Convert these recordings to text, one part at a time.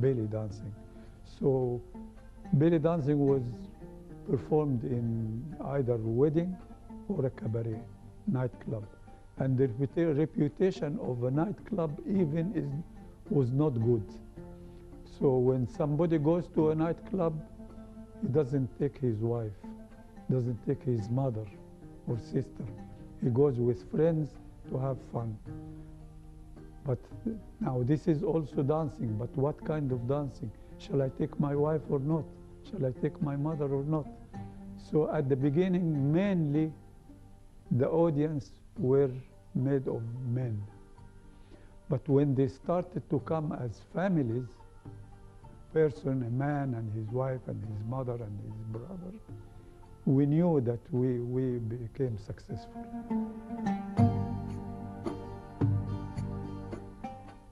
belly dancing. So belly dancing was performed in either wedding or a cabaret nightclub. And the reputation of a nightclub was not good. So when somebody goes to a nightclub, he doesn't take his wife, doesn't take his mother or sister. He goes with friends to have fun. But now this is also dancing, but what kind of dancing? Shall I take my wife or not? Shall I take my mother or not? So at the beginning, mainly the audience were made of men. But when they started to come as families, a man and his wife and his mother and his brother, we knew that we became successful.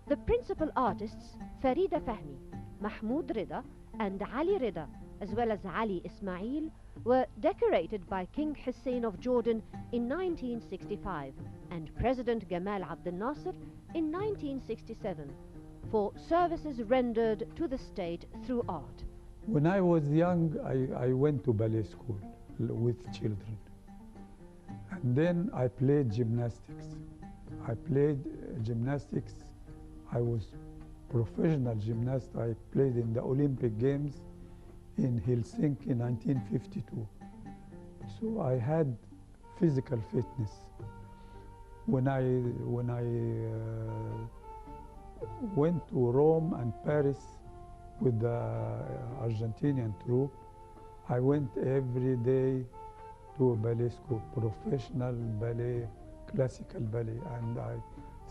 The principal artists, Farida Fahmy, Mohmoud Reda and Ali Reda, as well as Ali Ismail, were decorated by King Hussein of Jordan in 1965 and President Gamal Abdel Nasser in 1967 for services rendered to the state through art. When I was young, I went to ballet school with children. And then I played gymnastics. I played gymnastics. I was professional gymnast. I played in the Olympic Games in Helsinki in 1952. So I had physical fitness. When I went to Rome and Paris with the Argentinian troupe, I went every day to a ballet school, professional ballet, classical ballet, and I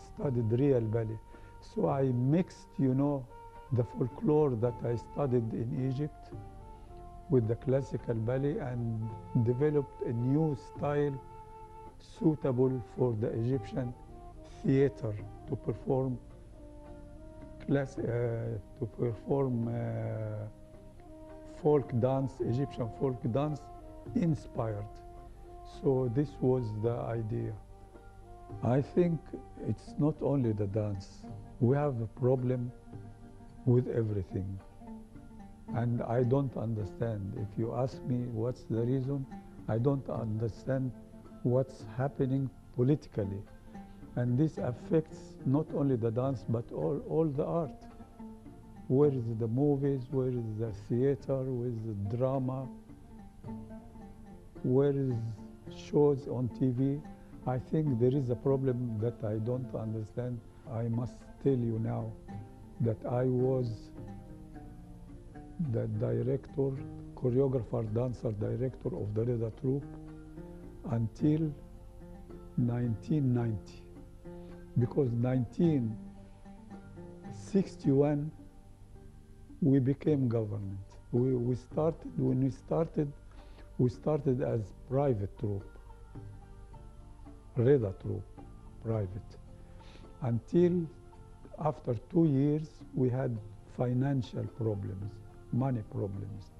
studied real ballet. So I mixed, the folklore that I studied in Egypt with the classical ballet and developed a new style suitable for the Egyptian theater to perform folk dance, Egyptian folk dance inspired. So this was the idea. I think it's not only the dance. We have a problem with everything. And I don't understand. If you ask me what's the reason, I don't understand what's happening politically. And this affects not only the dance, but all the art. Where is the movies, where is the theater, where is the drama, where is shows on TV? I think there is a problem that I don't understand. I must tell you now that I was the director, choreographer, dancer director of the Reda troupe until 1990. Because 1961, we became government. We started as private troupe, Reda troupe, private. Until after 2 years, we had financial problems, money problems.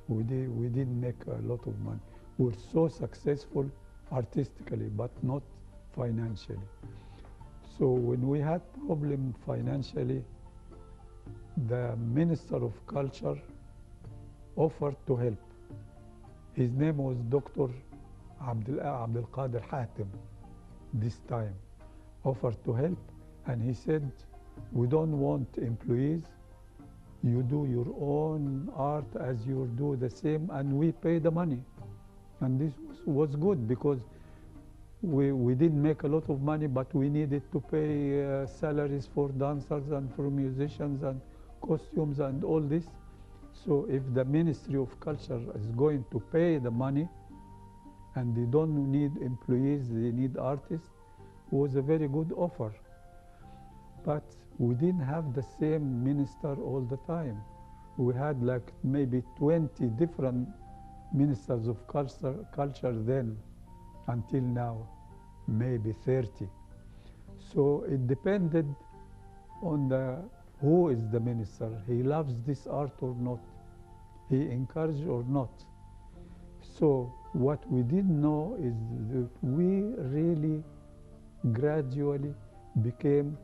We didn't make a lot of money. We were so successful artistically, but not financially. So when we had problem financially, the Minister of Culture offered to help. His name was Dr. Abdel Qadir Hatem, this time, offered to help, and he said, we don't want employees, you do your own art as you do the same, and we pay the money. And this was good because we didn't make a lot of money, but we needed to pay salaries for dancers and for musicians and costumes and all this. So if the Ministry of Culture is going to pay the money and they don't need employees, they need artists, it was a very good offer. But we didn't have the same minister all the time. We had like maybe 20 different ministers of culture then until now, maybe 30. So it depended on who is the minister. He loves this art or not. He encouraged or not. So what we didn't know is that we really gradually became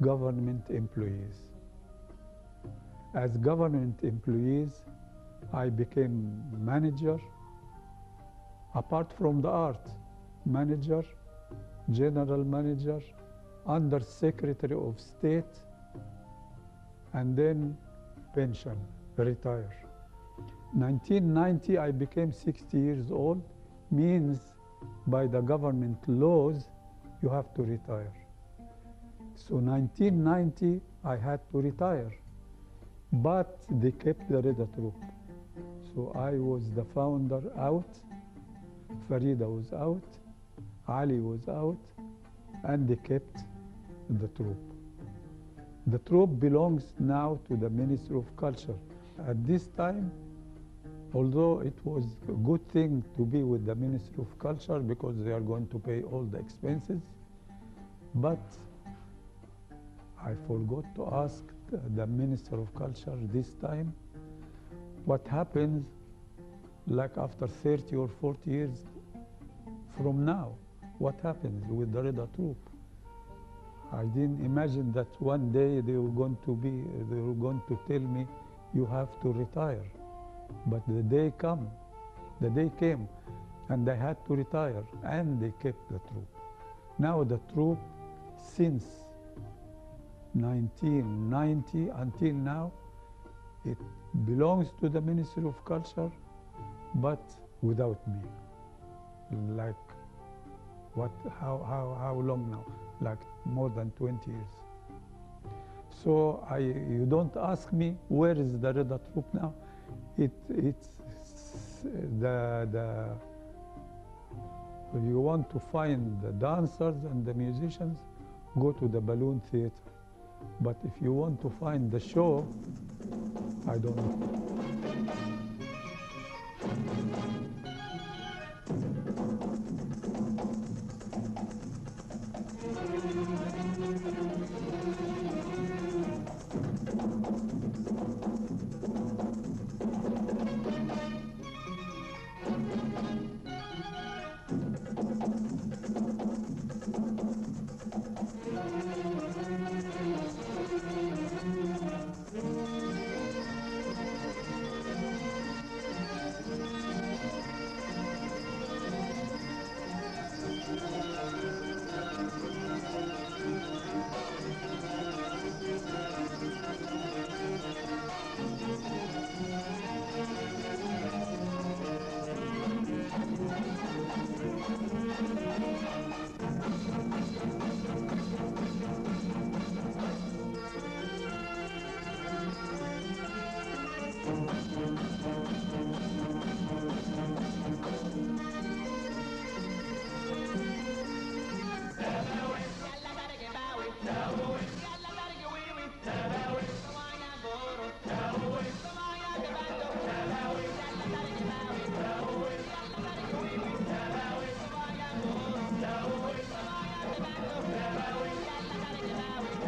government employees. As government employees, I became manager, apart from the art, manager, general manager, under Secretary of State, and then pension, retire. 1990, I became 60 years old, means by the government laws, you have to retire. So 1990, I had to retire, but they kept the Reda troupe. So I was the founder out, Farida was out, Ali was out, and they kept the troupe. The troupe belongs now to the Ministry of Culture. At this time, although it was a good thing to be with the Ministry of Culture because they are going to pay all the expenses, but I forgot to ask the Minister of Culture this time what happens like after 30 or 40 years from now. What happens with the Reda troupe? I didn't imagine that one day they were going to tell me you have to retire. But the day came, and I had to retire, and they kept the troupe. Now the troupe, since 1990 until now, it belongs to the Ministry of Culture, but without me. Like how long now? Like more than 20 years. So you don't ask me where is the Reda troupe now. It's if you want to find the dancers and the musicians, go to the Balloon Theater. But if you want to find the show, I don't know.